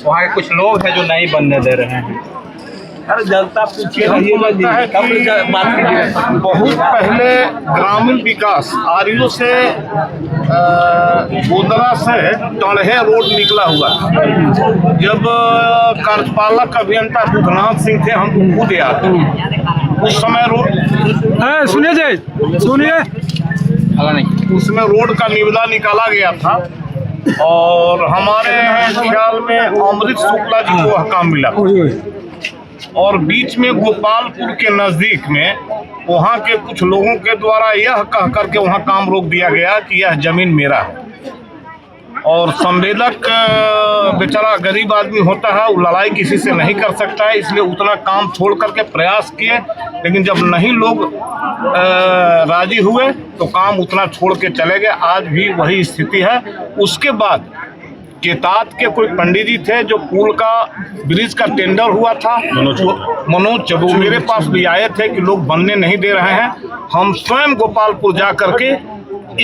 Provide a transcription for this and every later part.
वहाँ के कुछ लोग हैं जो नहीं बनने दे रहे हैं। अरे जनता पूछिए, हमको लगता है कि बात कीजिए। बहुत पहले ग्रामीण विकास आरयू से गोदरा से टणहे रोड निकला हुआ था। जब कार्यपालक अभियंता बुधनाथ सिंह थे, हम खुद याद उस समय रोड सुनिए उसमें रोड का निविदा निकाला गया था और हमारे ख्याल में अमृत शुक्ला जी को वह काम मिला और बीच में गोपालपुर के नजदीक में वहाँ के कुछ लोगों के द्वारा यह कह करके वहाँ काम रोक दिया गया कि यह जमीन मेरा है। और संवेदक बेचारा गरीब आदमी होता है, वो लड़ाई किसी से नहीं कर सकता है, इसलिए उतना काम छोड़ करके प्रयास किए, लेकिन जब नहीं लोग राजी हुए तो काम उतना छोड़ के चले गए। आज भी वही स्थिति है। उसके बाद केतात के कोई पंडित जी थे जो पुल का ब्रिज का टेंडर हुआ था, मनोज चबू, मेरे पास भी आए थे कि लोग बनने नहीं दे रहे हैं। हम स्वयं गोपालपुर जा करके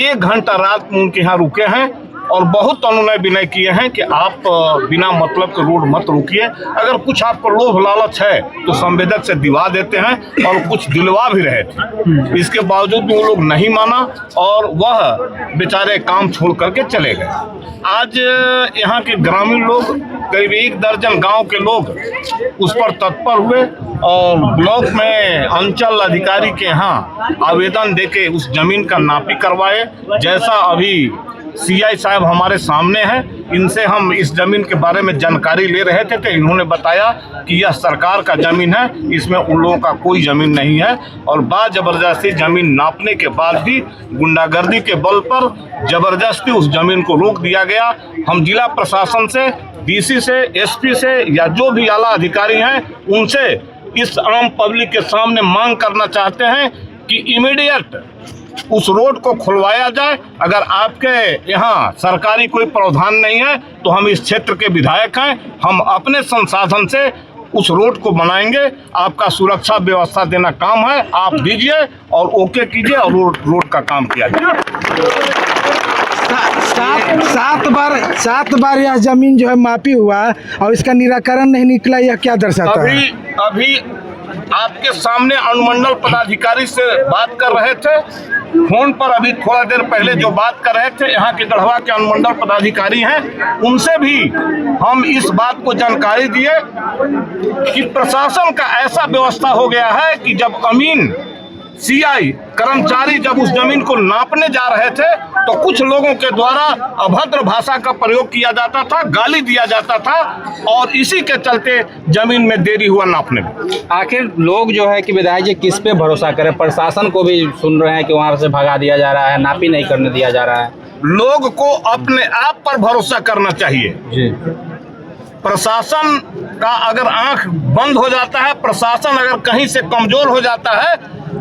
1 घंटा रात में उनके यहाँ रुके हैं और बहुत अनुनय विनय किए हैं कि आप बिना मतलब के रोड मत रोकिए। अगर कुछ आपको लोभ लालच है तो संवेदक से दिवा देते हैं और कुछ दिलवा भी रहे थे। इसके बावजूद भी वो लोग नहीं माना और वह बेचारे काम छोड़ करके चले गए। आज यहाँ के ग्रामीण लोग, करीब 1 दर्जन गांव के लोग उस पर तत्पर हुए और ब्लॉक में अंचल अधिकारी के यहाँ आवेदन देके उस जमीन का नापी करवाए। जैसा अभी सीआई साहब हमारे सामने हैं, इनसे हम इस जमीन के बारे में जानकारी ले रहे थे तो इन्होंने बताया कि यह सरकार का जमीन है, इसमें उन लोगों का कोई जमीन नहीं है। और जबरदस्ती जमीन नापने के बाद भी गुंडागर्दी के बल पर जबरदस्ती उस जमीन को रोक दिया गया। हम जिला प्रशासन से, डीसी से, एसपी से या जो भी आला अधिकारी हैं उनसे इस आम पब्लिक के सामने मांग करना चाहते हैं कि इमीडिएट उस रोड को खुलवाया जाए। अगर आपके यहाँ सरकारी कोई प्रावधान नहीं है तो हम इस क्षेत्र के विधायक हैं, हम अपने संसाधन से उस रोड को बनाएंगे। आपका सुरक्षा व्यवस्था देना काम है, आप दीजिए और ओके कीजिए और रोड का काम किया जाए। 7 बार यह जमीन जो है मापी हुआ और इसका निराकरण नहीं निकला, यह क्या दर्शाता है? अभी आपके सामने अनुमंडल पदाधिकारी से बात कर रहे थे फोन पर, अभी थोड़ा देर पहले जो बात कर रहे थे यहाँ के गढ़वा के अनुमंडल पदाधिकारी हैं, उनसे भी हम इस बात को जानकारी दिए कि प्रशासन का ऐसा व्यवस्था हो गया है कि जब अमीन सीआई कर्मचारी जब उस जमीन को नापने जा रहे थे तो कुछ लोगों के द्वारा अभद्र भाषा का प्रयोग किया जाता था, गाली दिया जाता था और इसी के चलते जमीन में देरी हुआ नापने में। आखिर लोग जो है कि विधायक जी किस पे भरोसा करें? प्रशासन को भी सुन रहे हैं कि वहां से भगा दिया जा रहा है, नापी नहीं करने दिया जा रहा है। लोग को अपने आप पर भरोसा करना चाहिए जी। प्रशासन का अगर आंख बंद हो जाता है, प्रशासन अगर कहीं से कमजोर हो जाता है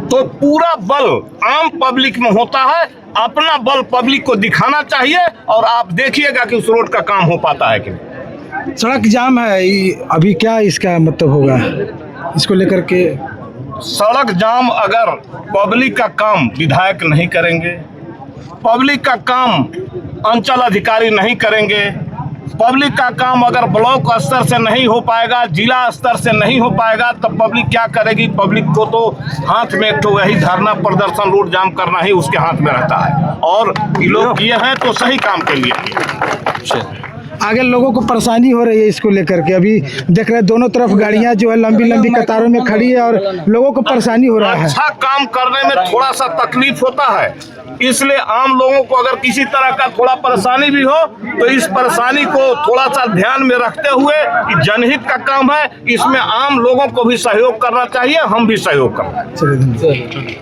तो पूरा बल आम पब्लिक में होता है। अपना बल पब्लिक को दिखाना चाहिए और आप देखिएगा कि उस रोड का काम हो पाता है कि नहीं। सड़क जाम है अभी, क्या इसका मतलब होगा इसको लेकर के? सड़क जाम अगर पब्लिक का काम विधायक नहीं करेंगे, पब्लिक का काम अंचल अधिकारी नहीं करेंगे, पब्लिक का काम अगर ब्लॉक स्तर से नहीं हो पाएगा, जिला स्तर से नहीं हो पाएगा, तब पब्लिक क्या करेगी? पब्लिक को तो हाथ में तो वही धरना प्रदर्शन रोड जाम करना ही उसके हाथ में रहता है और ये लोग किए हैं तो सही काम के लिए किए। आगे लोगों को परेशानी हो रही है इसको लेकर के, अभी देख रहे हैं दोनों तरफ गाड़ियां जो है लंबी लंबी कतारों में खड़ी है और लोगों को परेशानी हो रहा है। अच्छा काम करने में थोड़ा सा तकलीफ होता है, इसलिए आम लोगों को अगर किसी तरह का थोड़ा परेशानी भी हो तो इस परेशानी को थोड़ा सा ध्यान में रखते हुए कि जनहित का काम है, इसमें आम लोगों को भी सहयोग करना चाहिए, हम भी सहयोग करना चाहिए।